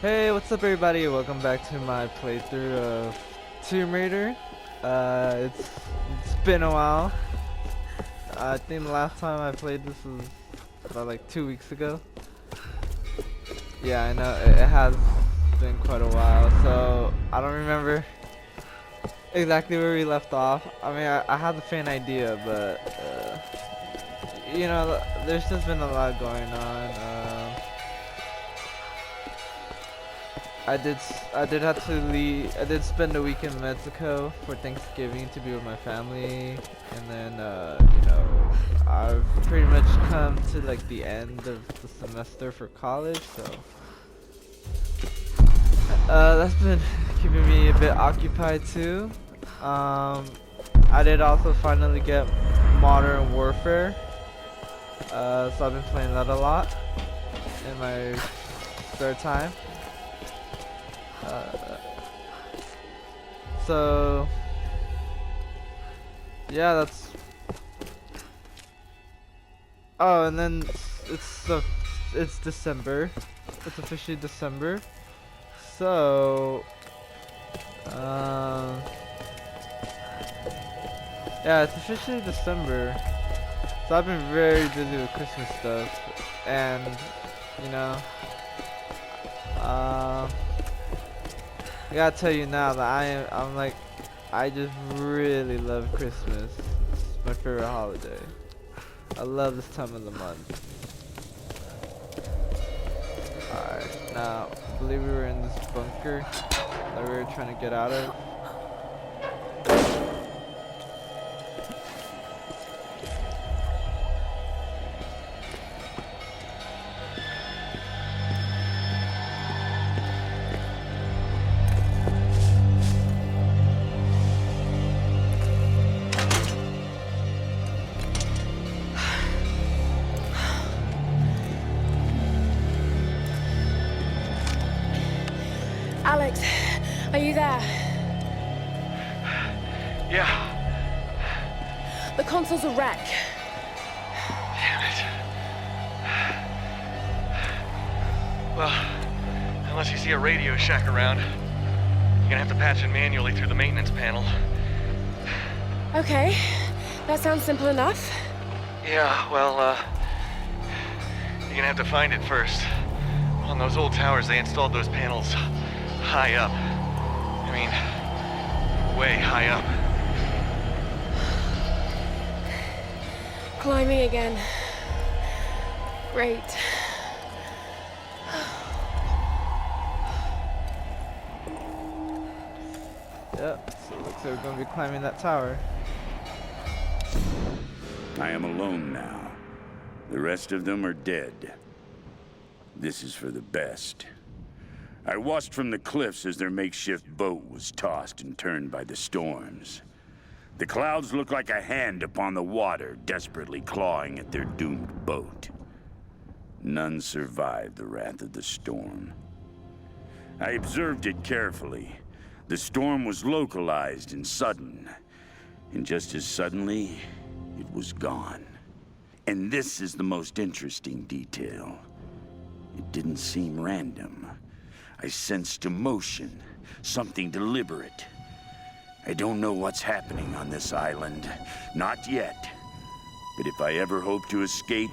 Hey, what's up everybody? Welcome back to my playthrough of Tomb Raider. It's been a while. I think the last time I played this was about like 2 weeks ago. Yeah, I know it has been quite a while, so I don't remember exactly where we left off. I mean, I had the faint idea, but you know, there's just been a lot going on. I did have to leave. I did spend a week in Mexico for Thanksgiving to be with my family, and then you know, I've pretty much come to like the end of the semester for college, so that's been keeping me a bit occupied too. I did also finally get Modern Warfare, so I've been playing that a lot in my spare time. So yeah, that's. Oh, and then it's December. It's officially December. So yeah, it's officially December. So I've been very busy with Christmas stuff, and you know, I gotta tell you now that I just really love Christmas. It's my favorite holiday. I love this time of the month. Alright, now, I believe we were in this bunker that we were trying to get out of. Alex, are you there? Yeah. The console's a wreck. Damn it. Well, unless you see a Radio Shack around, you're gonna have to patch it manually through the maintenance panel. Okay, that sounds simple enough. Yeah, well, you're gonna have to find it first. On those old towers, they installed those panels high up. I mean, way high up. Climbing again. Great. Yep, so it looks like we're gonna be climbing that tower. I am alone now. The rest of them are dead. This is for the best. I watched from the cliffs as their makeshift boat was tossed and turned by the storms. The clouds looked like a hand upon the water, desperately clawing at their doomed boat. None survived the wrath of the storm. I observed it carefully. The storm was localized and sudden, and just as suddenly, it was gone. And this is the most interesting detail. It didn't seem random. I sensed emotion, something deliberate. I don't know what's happening on this island, not yet. But if I ever hope to escape,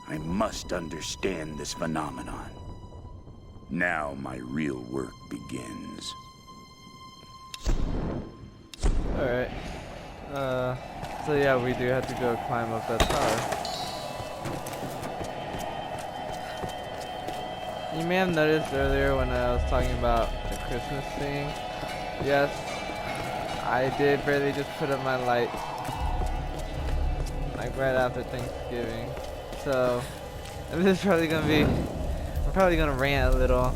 I must understand this phenomenon. Now my real work begins. Alright. So yeah, we do have to go climb up that tower. You may have noticed earlier when I was talking about the Christmas thing. Yes, I did barely just put up my light, like right after Thanksgiving. So this is probably gonna be, I'm probably gonna rant a little,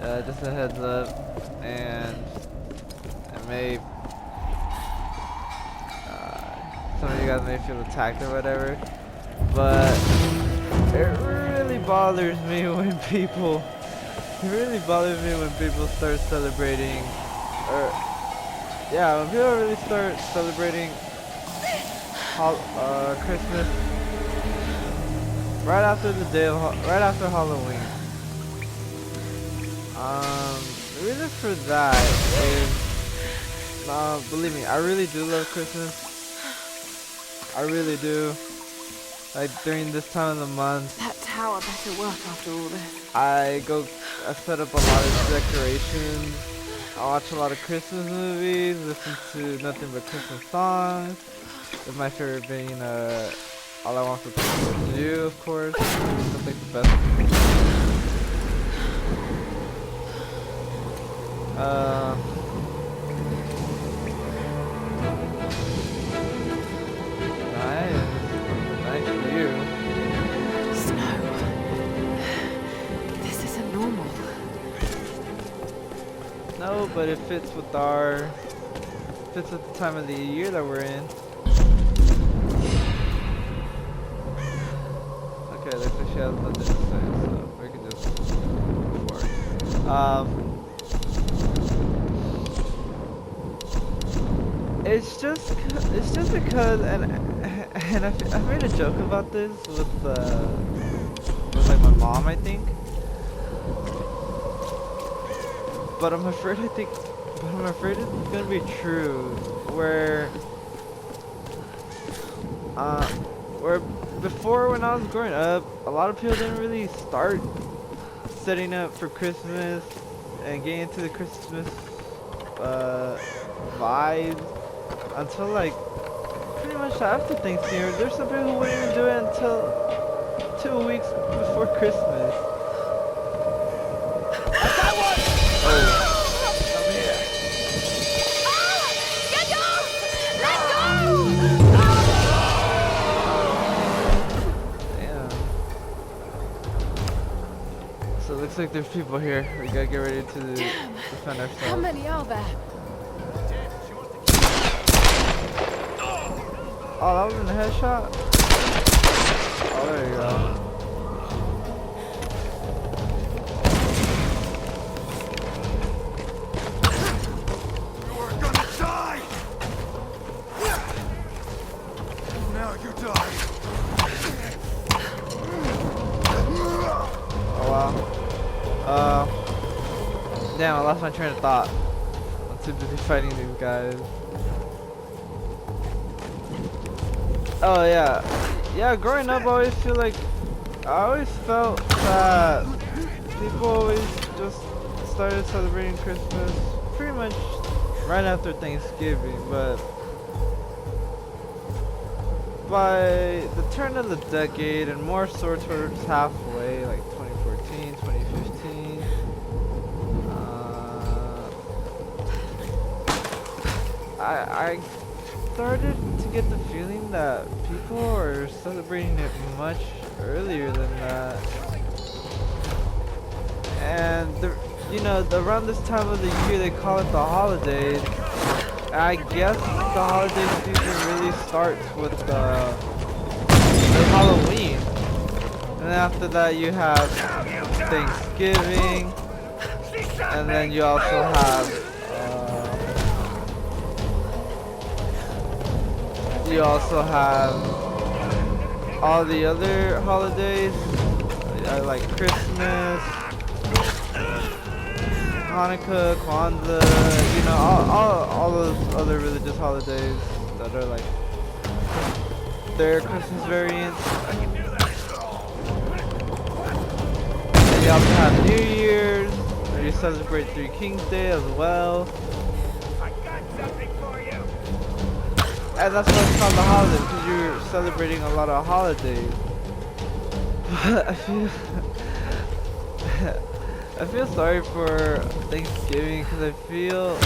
just a heads up, and I may, some of you guys may feel attacked or whatever, but it really bothers me when people, start celebrating, or yeah, when people really start celebrating Christmas right after Halloween. The reason for that is, believe me, I really do love Christmas. I really do. Like during this time of the month, That tower better work after all this. I set up a lot of decorations. I watch a lot of Christmas movies, listen to nothing but Christmas songs. With my favorite being All I Want for Christmas Is You, of course. That's like the best. Nice view. Snow. This isn't normal. No, but it fits with the time of the year that we're in. Okay, looks like she has nothing to say, so we can just move forward. It's just because, and I made a joke about this with like my mom, I think. But I'm afraid it's gonna be true. Where before, when I was growing up, a lot of people didn't really start setting up for Christmas and getting into the Christmas vibes until like pretty much after Thanksgiving. There's some people who wouldn't even do it until 2 weeks before Christmas. So it looks like there's people here. We gotta get ready to defend ourselves. How many are there? Oh, that was in a headshot? Oh, there you go. You are gonna die! Now you die! Oh, wow. Damn, I lost my train of thought. I'm too busy fighting these guys. Oh yeah, yeah. Growing up, I always felt that people always just started celebrating Christmas pretty much right after Thanksgiving. But by the turn of the decade, and more so towards halfway, like 2014, 2015, I started to get the feeling that people are celebrating it much earlier than that. And around this time of the year they call it the holidays. I guess the holiday season really starts with Halloween. And after that you have Thanksgiving. And then you also have all the other holidays, like Christmas, Hanukkah, Kwanzaa, all those other religious holidays that are like their Christmas variants. And you also have New Year's, where you celebrate Three Kings Day as well. And that's why it's called the holidays, because you're celebrating a lot of holidays. But I feel sorry for Thanksgiving, because I feel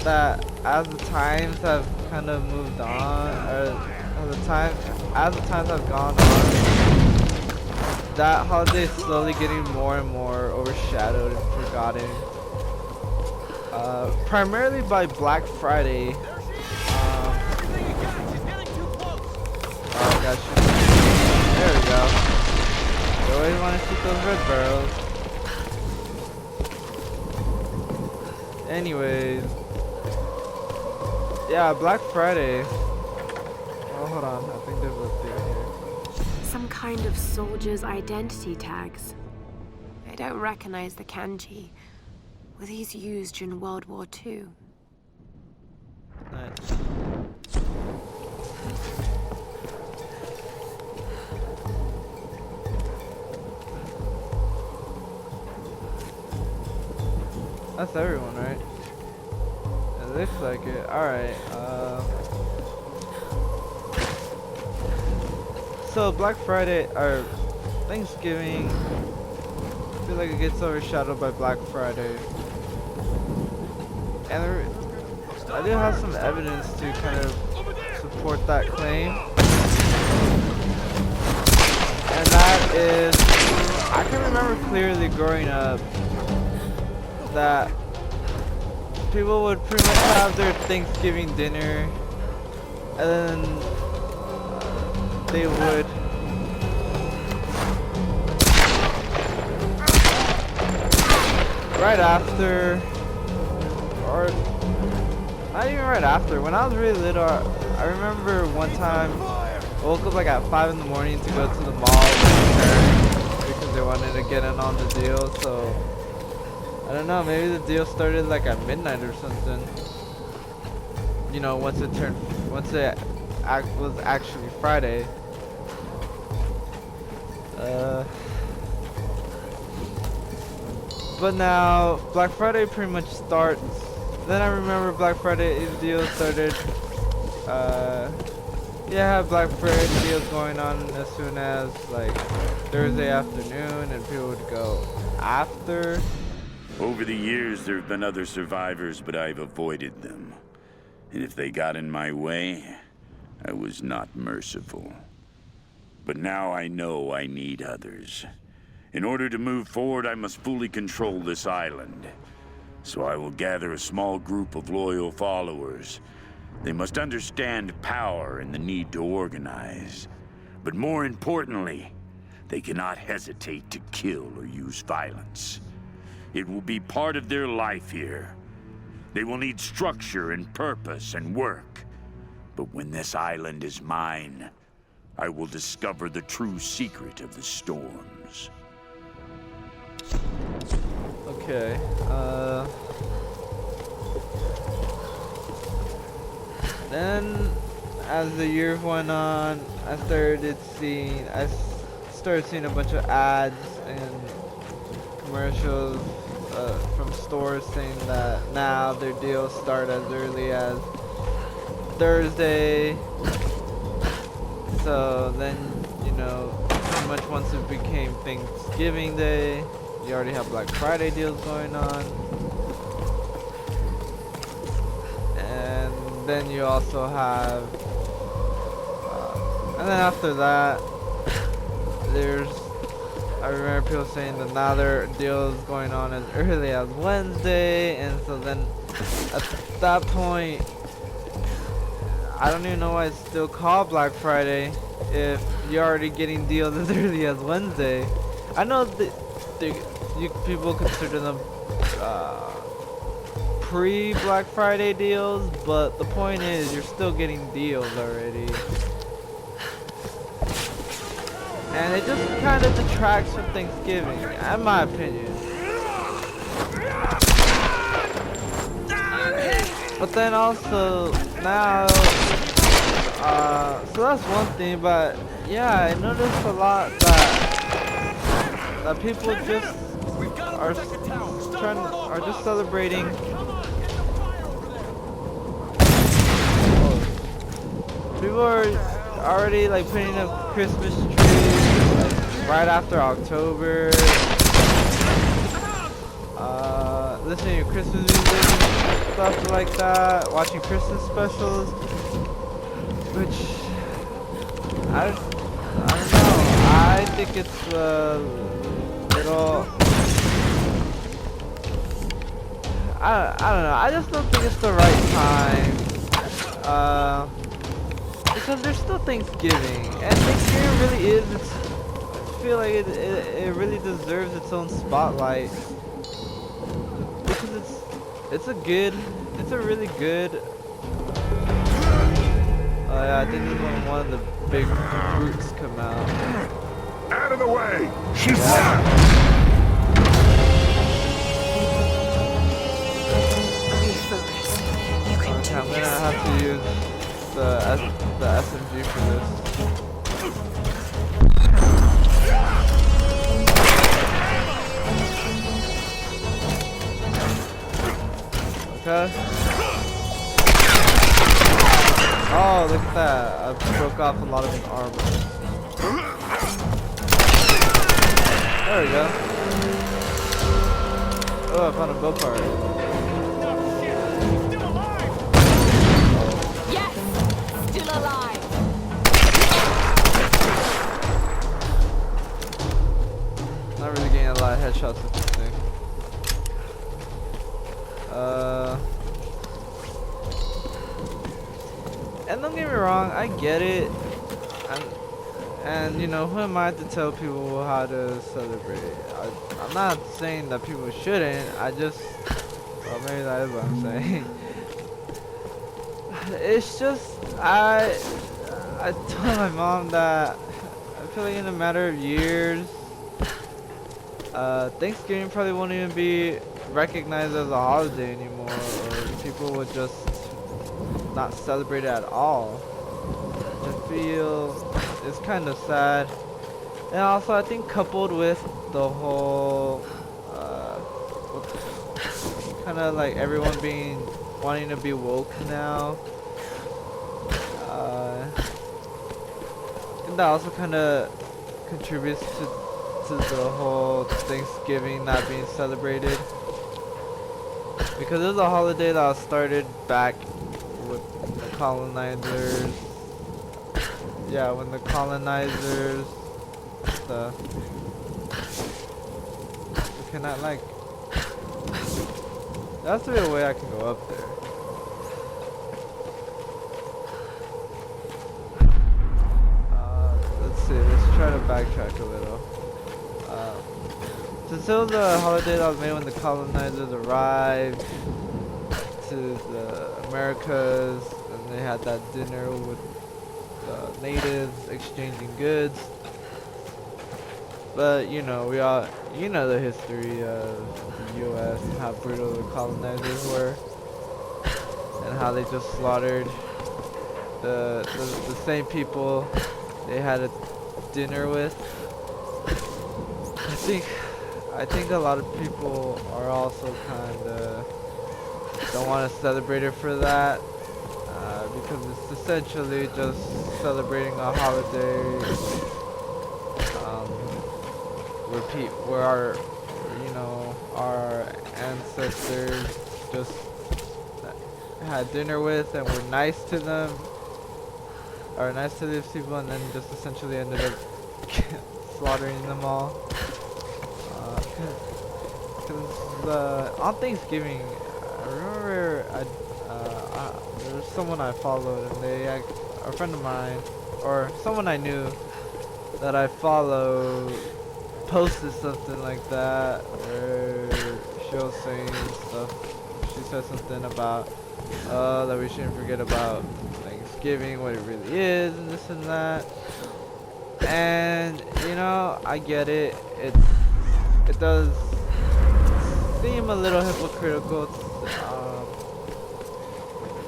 that as the times have kind of moved on, or as the times have gone on, that holiday is slowly getting more and more overshadowed and forgotten. Primarily by Black Friday. There we go. You always want to shoot those red barrels. Anyways. Yeah, Black Friday. Oh, hold on. I think there's a thing here. Some kind of soldier's identity tags. I don't recognize the kanji, Were these used during World War II? Nice. That's everyone, right? It looks like it. Alright, so Black Friday, or Thanksgiving, I feel like it gets overshadowed by Black Friday. And I do have some evidence to kind of support that claim. And that is, I can remember clearly growing up that people would pretty much have their Thanksgiving dinner, and then they would right after, or not even right after, when I was really little, I remember one time I woke up like at 5 in the morning to go to the mall with my parents because they wanted to get in on the deal. So I don't know, maybe the deal started like at midnight or something. You know, once it was actually Friday. But now Black Friday pretty much starts. Then I remember Black Friday deals started. Yeah, Black Friday deals going on as soon as like Thursday afternoon, and people would go after. Over the years, there have been other survivors, but I've avoided them. And if they got in my way, I was not merciful. But now I know I need others. In order to move forward, I must fully control this island. So I will gather a small group of loyal followers. They must understand power and the need to organize. But more importantly, they cannot hesitate to kill or use violence. It will be part of their life here. They will need structure and purpose and work. But when this island is mine, I will discover the true secret of the storms. Okay, then as the years went on, I started seeing a bunch of ads and commercials from stores saying that now their deals start as early as Thursday. So then, you know, pretty much once it became Thanksgiving Day, you already have Black Friday deals going on. And then you also have, and then after that, I remember people saying that now their deal is going on as early as Wednesday, and so then at that point, I don't even know why it's still called Black Friday if you're already getting deals as early as Wednesday. I know that people consider them pre-Black Friday deals, but the point is you're still getting deals already. And it just kind of detracts from Thanksgiving, in my opinion. But then also, now, so that's one thing, but yeah, I noticed a lot that people just are just celebrating. People are already like putting up Christmas trees like, right after October. Listening to Christmas music and stuff like that. Watching Christmas specials, which I don't know. I think it's a little. I don't know. I just don't think it's the right time. Because there's still Thanksgiving, and Thanksgiving really is. I feel like it really deserves its own spotlight because it's a really good. Oh yeah, I think this is when one of the big brutes come out. Out of the way! She's America. Oh, look at that. I broke off a lot of his armor. There we go. Oh, I found a bow part. Yes! Still alive! Not really getting a lot of headshots with this thing. And don't get me wrong, I get it. And you know, who am I to tell people how to celebrate? I'm not saying that people shouldn't. I just, well, maybe that is what I'm saying. It's just, I told my mom that I feel like in a matter of years, Thanksgiving probably won't even be recognized as a holiday anymore, or people would just not celebrate it at all. I feel it's kind of sad, and also I think coupled with the whole, kind of like everyone wanting to be woke now. I think that also kind of contributes to the whole Thanksgiving not being celebrated, because it was a holiday that was started back with the colonizers. Yeah, when the colonizers, can I like? That's the real way I can go up there. Let's see. Let's try to backtrack a little. Since it was a holiday that was made when the colonizers arrived to the Americas, and they had that dinner with the natives exchanging goods. But you know, you know the history of the U.S. and how brutal the colonizers were, and how they just slaughtered the same people they had a dinner with. I think a lot of people are also kind of don't want to celebrate it for that, because it's essentially just celebrating a holiday where our ancestors just had dinner with and were nice to them, or nice to these people, and then just essentially ended up slaughtering them all. Because on Thanksgiving, I remember there was someone I followed, and a friend of mine, or someone I knew that I follow, posted something like that, where she was saying stuff. She said something about that we shouldn't forget about Thanksgiving, what it really is, and this and that. And you know, I get it. It does seem a little hypocritical,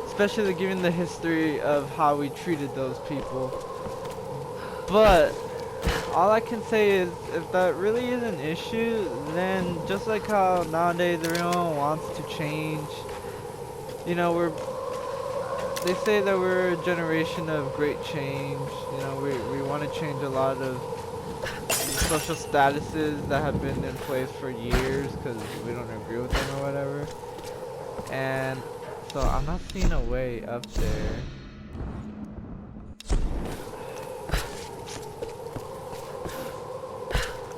especially given the history of how we treated those people. But all I can say is, if that really is an issue, then just like how nowadays everyone wants to change, you know, they say that we're a generation of great change. You know, we want to change a lot of social statuses that have been in place for years because we don't agree with them or whatever. And so I'm not seeing a way up there.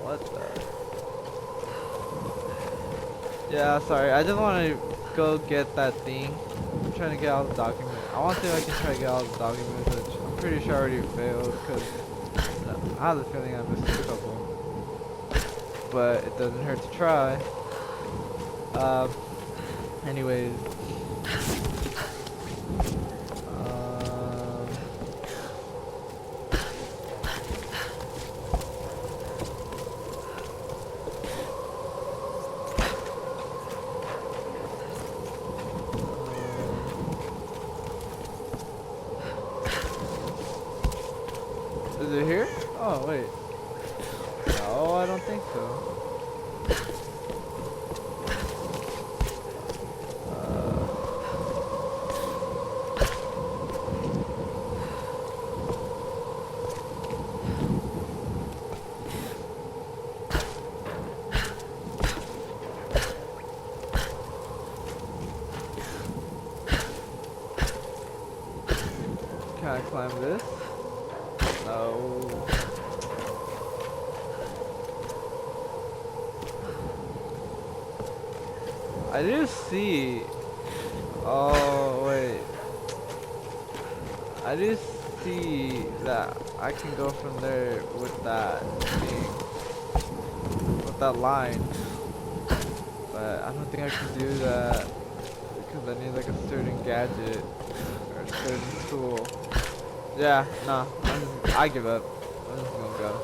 What the? Yeah, sorry. I just want to go get that thing. I'm trying to get all the documents. I want to see if I can try to get all the documents, which I'm pretty sure I already failed because I have the feeling I missed a couple. But it doesn't hurt to try. Anyways. Is it here? Oh, wait. No, I don't think so. I climb this? No. I do see. Oh wait. I do see that I can go from there with that thing, with that line. But I don't think I can do that because I need like a certain gadget or a certain tool. Yeah, no, I give up. I'm just gonna go.